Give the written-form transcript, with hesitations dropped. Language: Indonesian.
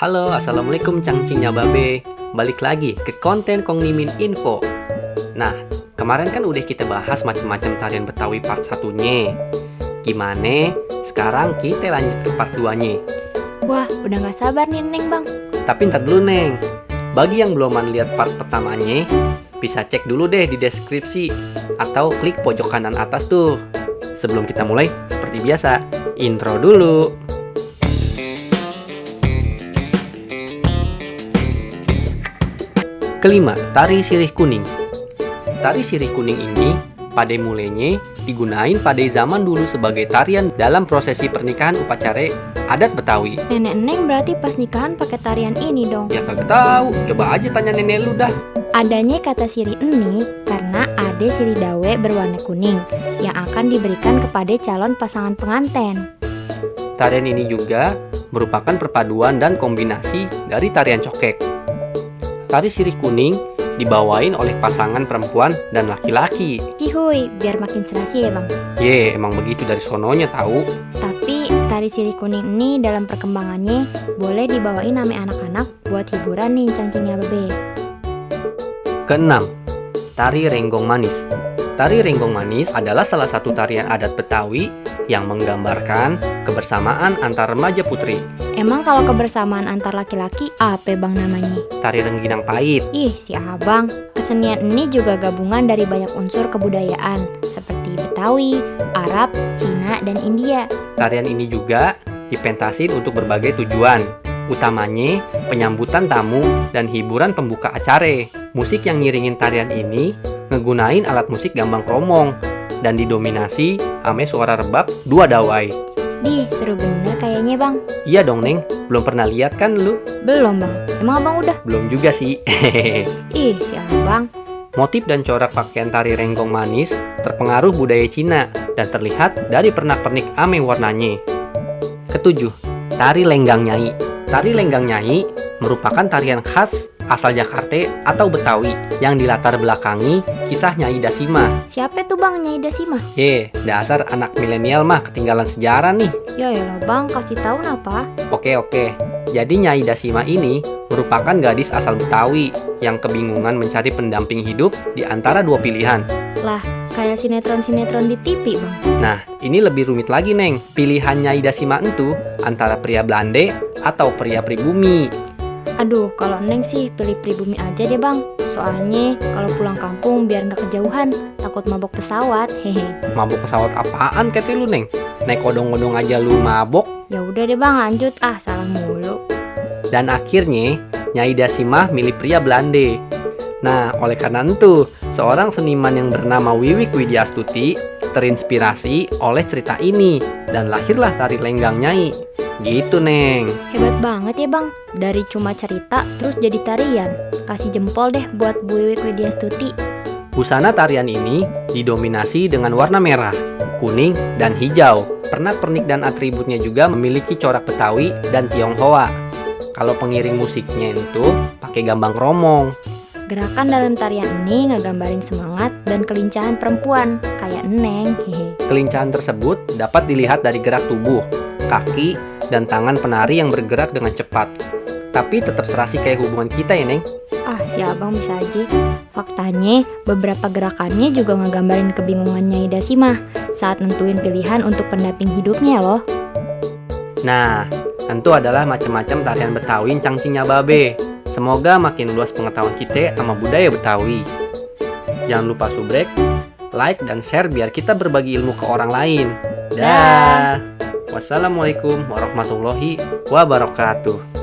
Halo, assalamualaikum cangcingnya babe. Balik lagi ke konten Kong Mimin Info. Nah, kemarin kan udah kita bahas macam-macam tarian Betawi part 1-nya. Gimana? Sekarang kita lanjut ke part 2-nya. Wah, udah gak sabar nih Neng Bang. Tapi ntar dulu Neng. Bagi yang belum lihat part pertamanya, bisa cek dulu deh di deskripsi atau klik pojok kanan atas tuh. Sebelum kita mulai, seperti biasa, intro dulu. Kelima, tari sirih kuning. Tari sirih kuning ini pada mulanya digunain pada zaman dulu sebagai tarian dalam prosesi pernikahan upacara adat Betawi. Nenek Neng berarti pas nikahan pakai tarian ini dong. Ya kagak tahu, coba aja tanya nenek lu dah. Adanya kata sirih ini karena ada sirih dawe berwarna kuning yang akan diberikan kepada calon pasangan pengantin. Tarian ini juga merupakan perpaduan dan kombinasi dari tarian cokek. Tari sirih kuning dibawain oleh pasangan perempuan dan laki-laki. Cihuy, biar makin serasi ya Bang. Ye, emang begitu dari sononya tahu. Tapi tari sirih kuning ini dalam perkembangannya boleh dibawain sama anak-anak buat hiburan nih cangcingnya bebe. Keenam, tari renggong manis. Tari renggong manis adalah salah satu tarian adat Betawi yang menggambarkan kebersamaan antar remaja putri. Emang kalau kebersamaan antar laki-laki apa Bang namanya? Tari rengginang pahit. Ih, si Abang. Kesenian ini juga gabungan dari banyak unsur kebudayaan seperti Betawi, Arab, Cina, dan India. Tarian ini juga dipentasin untuk berbagai tujuan, utamanya penyambutan tamu dan hiburan pembuka acara. Musik yang ngiringin tarian ini ngegunain alat musik gambang kromong dan didominasi ame suara rebab dua dawai. Dih, seru bener kayaknya Bang. Iya dong Neng, belum pernah lihat kan lu? Belum Bang, emang Abang udah? Belum juga sih. Ih, si Abang. Motif dan corak pakaian tari renggong manis terpengaruh budaya Cina dan terlihat dari pernak-pernik ame warnanya. Ketujuh, tari lenggang nyai. Tari lenggang nyai merupakan tarian khas asal Jakarta atau Betawi yang dilatar belakangi kisah Nyai Dasimah. Siapa tuh Bang Nyai Dasimah? Dasar anak milenial mah ketinggalan sejarah nih. Ya elah Bang, kasih tahu napa? Oke. Jadi Nyai Dasimah ini merupakan gadis asal Betawi yang kebingungan mencari pendamping hidup di antara dua pilihan. Lah, kayak sinetron-sinetron di TV Bang. Nah, ini lebih rumit lagi Neng. Pilihan Nyai Dasimah itu antara pria Belanda atau pria pribumi. Aduh, kalau Neng sih pilih pribumi aja deh Bang. Soalnya kalau pulang kampung biar nggak kejauhan, takut mabok pesawat. Hehe. Mabok pesawat apaan kata lu Neng? Naik odong-odong aja lu mabok. Ya udah deh Bang, lanjut. Salah mulu. Dan akhirnya Nyai Dasimah milih pria Belanda. Nah, oleh karena itu, seorang seniman yang bernama Wiwik Widyastuti terinspirasi oleh cerita ini dan lahirlah tari lenggang nyai. Gitu Neng. Hebat banget ya Bang. Dari cuma cerita terus jadi tarian. Kasih jempol deh buat Bu Wiwik Widyastuti. Busana tarian ini didominasi dengan warna merah, kuning, dan hijau. Pernak-pernik dan atributnya juga memiliki corak Betawi dan Tionghoa. Kalau pengiring musiknya itu pakai gambang kromong. Gerakan dalam tarian ini ngegambarin semangat dan kelincahan perempuan kayak Neng. Hehe. Kelincahan tersebut dapat dilihat dari gerak tubuh, kaki, dan tangan penari yang bergerak dengan cepat. Tapi tetap serasi kayak hubungan kita ya Neng. Si Abang bisa aja. Faktanya, beberapa gerakannya juga ngegambarin kebingungan Nyai Dasimah saat nentuin pilihan untuk pendamping hidupnya loh. Nah, tentu adalah macam-macam tarian Betawi cangcingnya babe. Semoga makin luas pengetahuan kita sama budaya Betawi. Jangan lupa subrek, like, dan share biar kita berbagi ilmu ke orang lain. Dah. Wassalamualaikum warahmatullahi wabarakatuh.